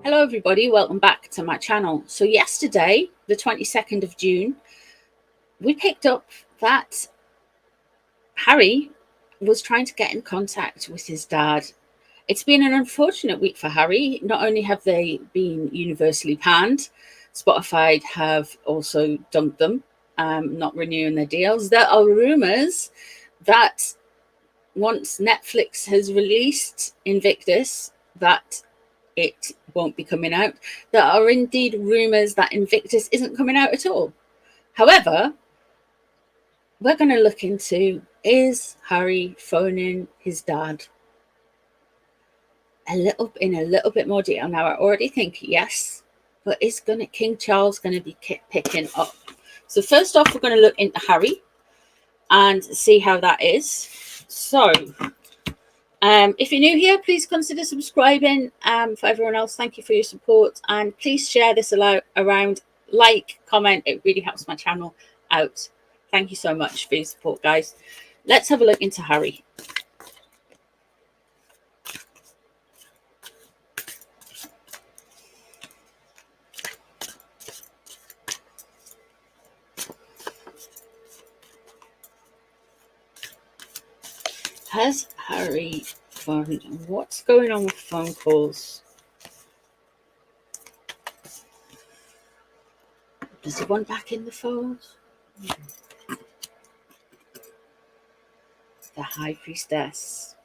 Hello everybody, welcome back to my channel. So yesterday, the 22nd of June, we picked up that Harry was trying to get in contact with his dad. It's been an unfortunate week for Harry. Not only have they been universally panned, Spotify have also dumped them, not renewing their deals. There are rumours that once Netflix has released Invictus, that it won't be coming out. There are indeed rumours that Invictus isn't coming out at all. However, we're going to look into, is Harry phoning his dad? In a little bit more detail. Now, I already think yes, but is King Charles going to be picking up? So first off, we're going to look into Harry and see how that is. So if you're new here, please consider subscribing. For everyone else, thank you for your support, and please share this around, like, comment. It really helps my channel out. Thank you so much for your support, guys. Let's have a look into Harry. Has Harry phoned? What's going on with phone calls? Does he want back in the phones? The High Priestess.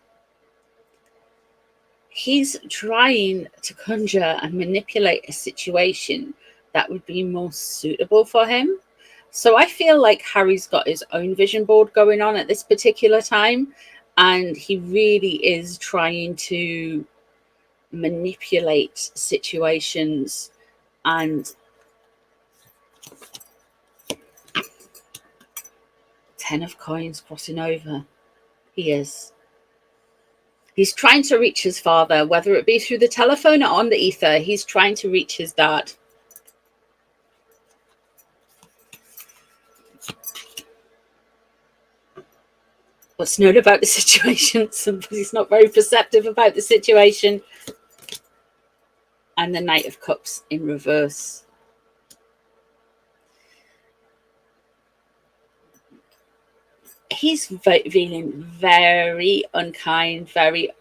He's trying to conjure and manipulate a situation that would be more suitable for him. So I feel like Harry's got his own vision board going on at this particular time, and he really is trying to manipulate situations. And 10 of coins crossing over. He is. He's trying to reach his father, whether it be through the telephone or on the ether. He's trying to reach his dad. What's known about the situation? Somebody's not very perceptive about the situation. And the Knight of Cups in reverse. He's feeling very unkind, very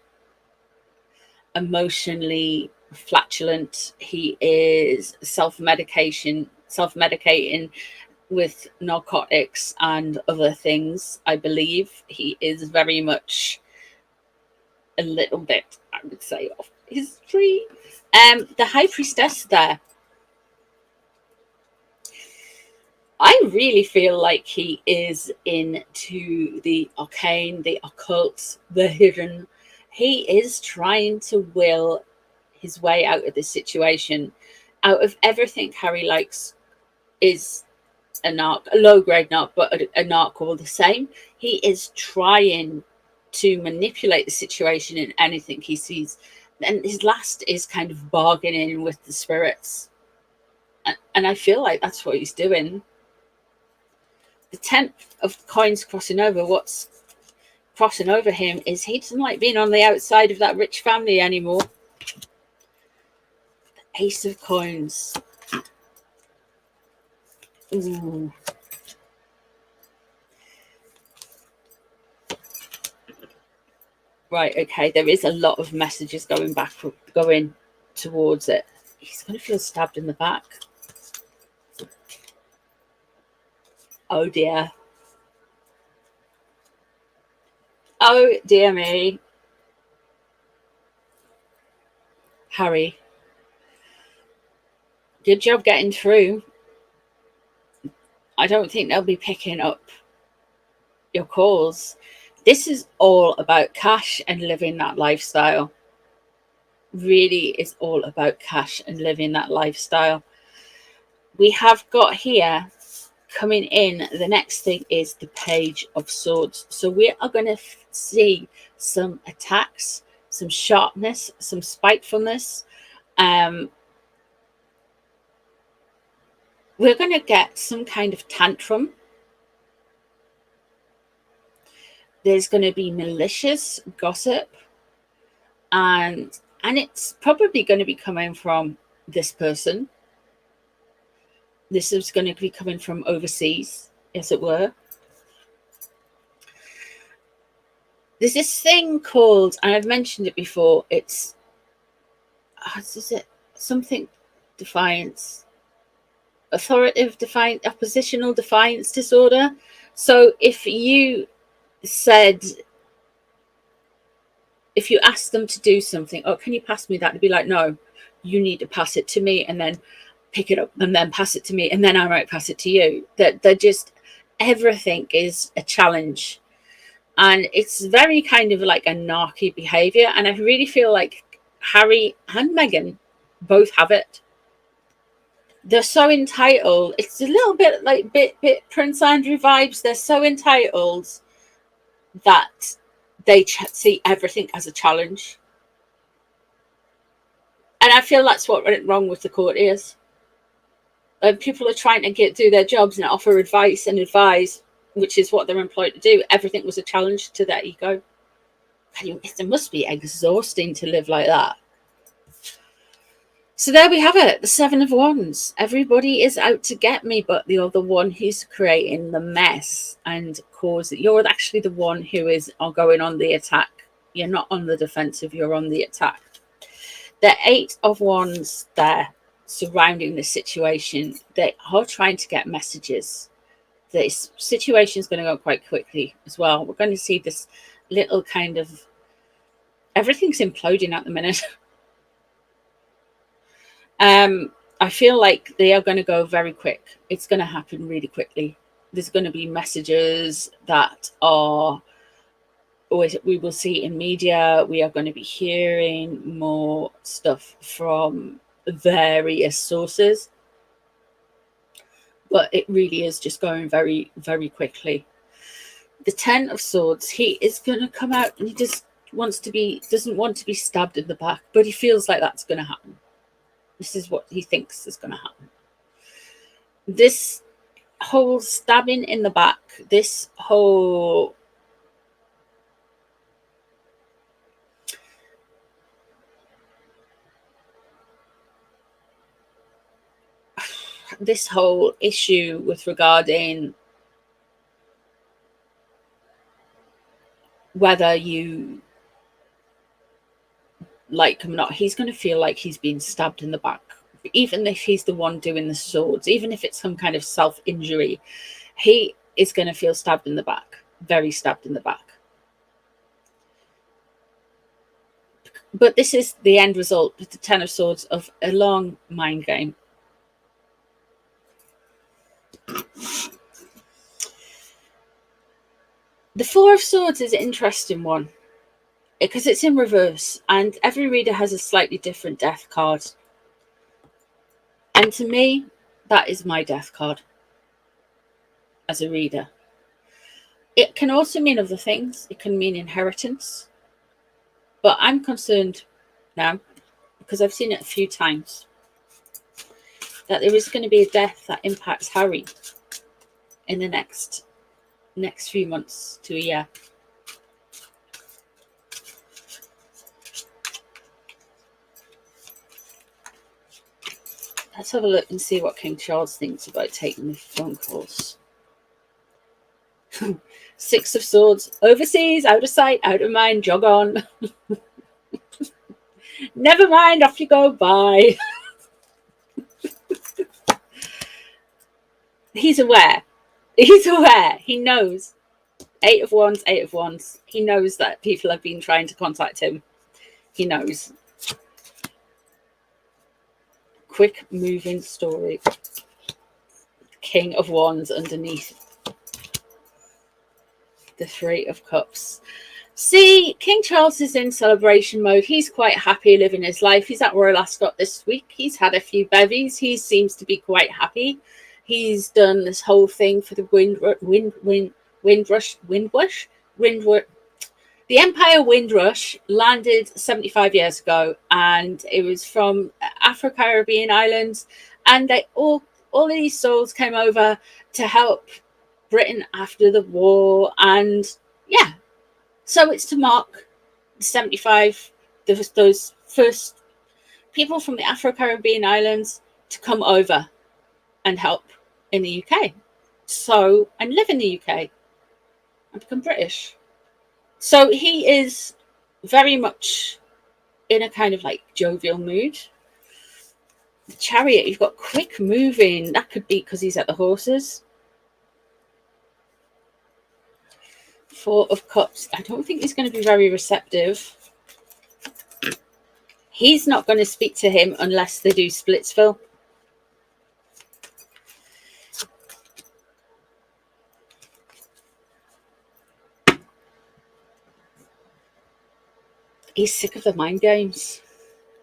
emotionally flatulent. He is self-medicating with narcotics and other things. I believe he is very much a little bit, I would say, off his tree. The High Priestess there. I really feel like he is into the arcane, the occult, the hidden. He is trying to will his way out of this situation. Out of everything Harry likes is a narc, a low-grade narc, but a narc all the same. He is trying to manipulate the situation in anything he sees. And his last is kind of bargaining with the spirits. And I feel like that's what he's doing. The 10 of coins crossing over. What's crossing over him is he doesn't like being on the outside of that rich family anymore. The Ace of Coins. Ooh. Right, okay, there is a lot of messages going towards it. He's going to feel stabbed in the back. Oh dear. Oh dear me. Harry, good job getting through. I don't think they'll be picking up your calls. This is all about cash and living that lifestyle. Really is all about cash and living that lifestyle. We have got here coming in, the next thing is the Page of Swords. So we are going to see some attacks, some sharpness, some spitefulness. We're going to get some kind of tantrum. There's going to be malicious gossip. And And it's probably going to be coming from this person. This is going to be coming from overseas, as it were. There's this thing called, and I've mentioned it before, it's, is it something defiance? Authoritative defiance, oppositional defiance disorder. So if you asked them to do something, oh, can you pass me that? They'd be like, no, you need to pass it to me, and then pick it up and then pass it to me, and then I might pass it to you. That they're just, everything is a challenge. And it's very kind of like a narky behavior. And I really feel like Harry and Meghan both have it. They're so entitled. It's a little bit like bit Prince Andrew vibes. They're so entitled that they see everything as a challenge. And I feel that's what went wrong with the courtiers. People are trying to do their jobs and offer advice and advise, which is what they're employed to do. Everything was a challenge to their ego. It must be exhausting to live like that. So there we have it, the Seven of Wands. Everybody is out to get me, but you're the one who's creating the mess and you're actually the one who is going on the attack. You're not on the defensive, you're on the attack. The Eight of Wands there surrounding the situation. They are trying to get messages. This situation is going to go quite quickly as well. We're going to see this little kind of, everything's imploding at the minute. I feel like they are going to go very quick. It's going to happen really quickly. There's going to be messages that we will see in media. We are going to be hearing more stuff from various sources. But it really is just going very, very quickly. The Ten of Swords, he is going to come out and he just doesn't want to be stabbed in the back, but he feels like that's going to happen. This is what he thinks is going to happen. This whole stabbing in the back, this whole issue with regarding whether you like him or not, he's going to feel like he's been stabbed in the back, even if he's the one doing the swords, even if it's some kind of self-injury, he is going to feel stabbed in the back, very stabbed in the back. But this is the end result with the Ten of Swords of a long mind game. The Four of Swords is an interesting one because it's in reverse and every reader has a slightly different death card. And to me, that is my death card as a reader. It can also mean other things. It can mean inheritance. But I'm concerned now, because I've seen it a few times, that there is going to be a death that impacts Harry in the next few months to a year. Let's have a look and see what King Charles thinks about taking the phone calls. Six of Swords, overseas, out of sight, out of mind, jog on. Never mind, off you go, bye. He's aware. He's aware. He knows. Eight of Wands, Eight of Wands. He knows that people have been trying to contact him. He knows. Quick moving story. King of Wands underneath. The Three of Cups. See, King Charles is in celebration mode. He's quite happy living his life. He's at Royal Ascot this week. He's had a few bevies. He seems to be quite happy. He's done this whole thing for the The Empire Windrush landed 75 years ago, and it was from Afro-Caribbean islands, and they all of these souls came over to help Britain after the war, and yeah, so it's to mark 75 those first people from the Afro-Caribbean islands to come over and help in the UK. So, and live in the UK and become British. So he is very much in a kind of like jovial mood. The Chariot, you've got quick moving. That could be because he's at the horses. Four of Cups. I don't think he's going to be very receptive. He's not going to speak to him unless they do Splitsville. He's sick of the mind games.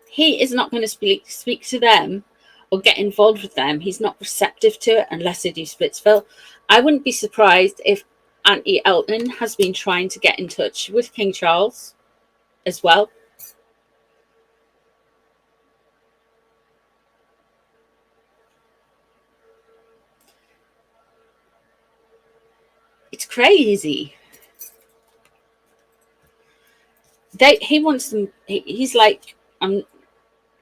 He is not going to speak to them or get involved with them. He's not receptive to it unless they do Splitsville. I wouldn't be surprised if Auntie Elton has been trying to get in touch with King Charles as well. It's crazy. He wants them. He's like,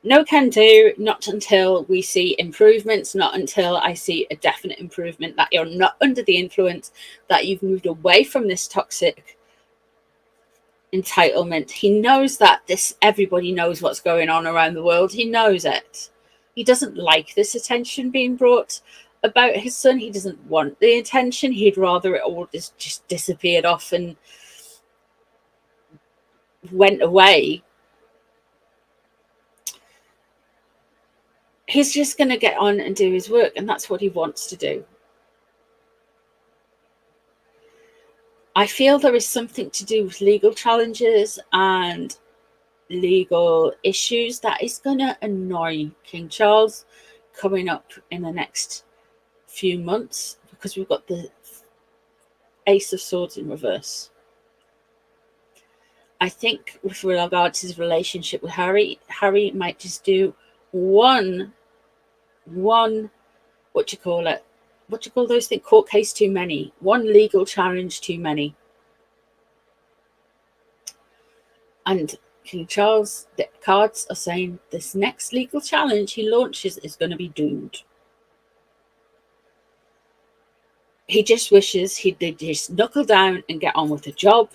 no can do, not until we see improvements, not until I see a definite improvement, that you're not under the influence, that you've moved away from this toxic entitlement. He knows that everybody knows what's going on around the world. He knows it. He doesn't like this attention being brought about his son. He doesn't want the attention. He'd rather it all just disappeared off and went away. He's just going to get on and do his work, and that's what he wants to do. I feel there is something to do with legal challenges and legal issues that is going to annoy King Charles coming up in the next few months, because we've got the Ace of Swords in reverse. I think with regards to his relationship with Harry might just do one what do you call those things, court case too many, one legal challenge too many. And King Charles, the cards are saying this next legal challenge he launches is going to be doomed. He just wishes he'd just knuckle down and get on with the job.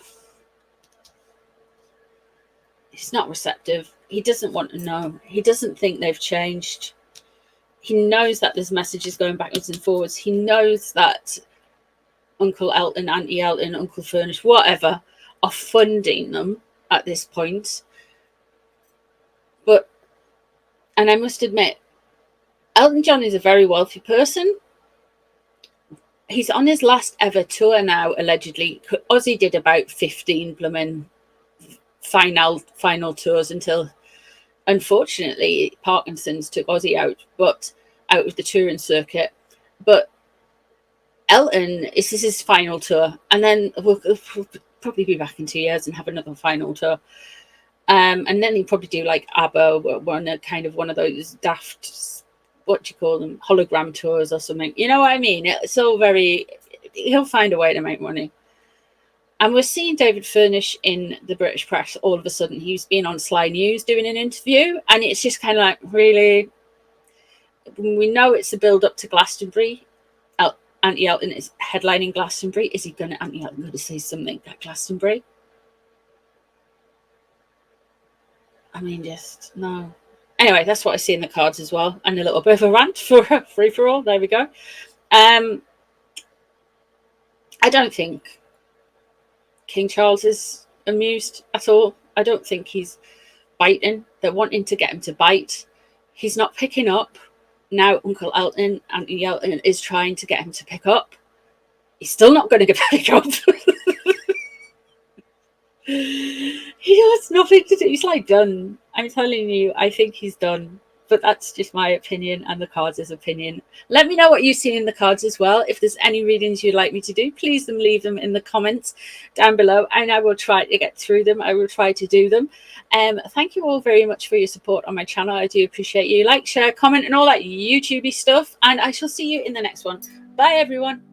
He's not receptive. He doesn't want to know. He doesn't think they've changed. He knows that there's messages going backwards and forwards. He knows that Uncle Elton, Auntie Elton, Uncle Furnish, whatever, are funding them at this point. And I must admit, Elton John is a very wealthy person. He's on his last ever tour now, allegedly. Ozzy did about 15 blooming final tours until, unfortunately, Parkinson's took Ozzy out of the touring circuit. But Elton, this is his final tour, and then we'll probably be back in 2 years and have another final tour. And then he'll probably do like ABBA, one of those daft, what do you call them, hologram tours or something. You know what I mean? It's all he'll find a way to make money. And we're seeing David Furnish in the British press all of a sudden. He's been on Sly News doing an interview, and it's just kind of like, really? We know it's a build-up to Glastonbury. Auntie Elton is headlining Glastonbury. Is Auntie Elton going to say something at Glastonbury? I mean, just no. Anyway, that's what I see in the cards as well. And a little bit of a rant for free-for-all. There we go. I don't think King Charles is amused at all. I don't think he's biting. They're wanting to get him to bite. He's not picking up. Now Uncle Elton, Auntie Elton, is trying to get him to pick up. He's still not going to pick up. He has nothing to do. He's like done. I'm telling you, I think he's done. But that's just my opinion and the cards' opinion. Let me know what you see in the cards as well. If there's any readings you'd like me to do, please leave them in the comments down below, and I will try to get through them. I will try to do them. Thank you all very much for your support on my channel. I do appreciate you. Like, share, comment, and all that YouTubey stuff. And I shall see you in the next one. Bye, everyone.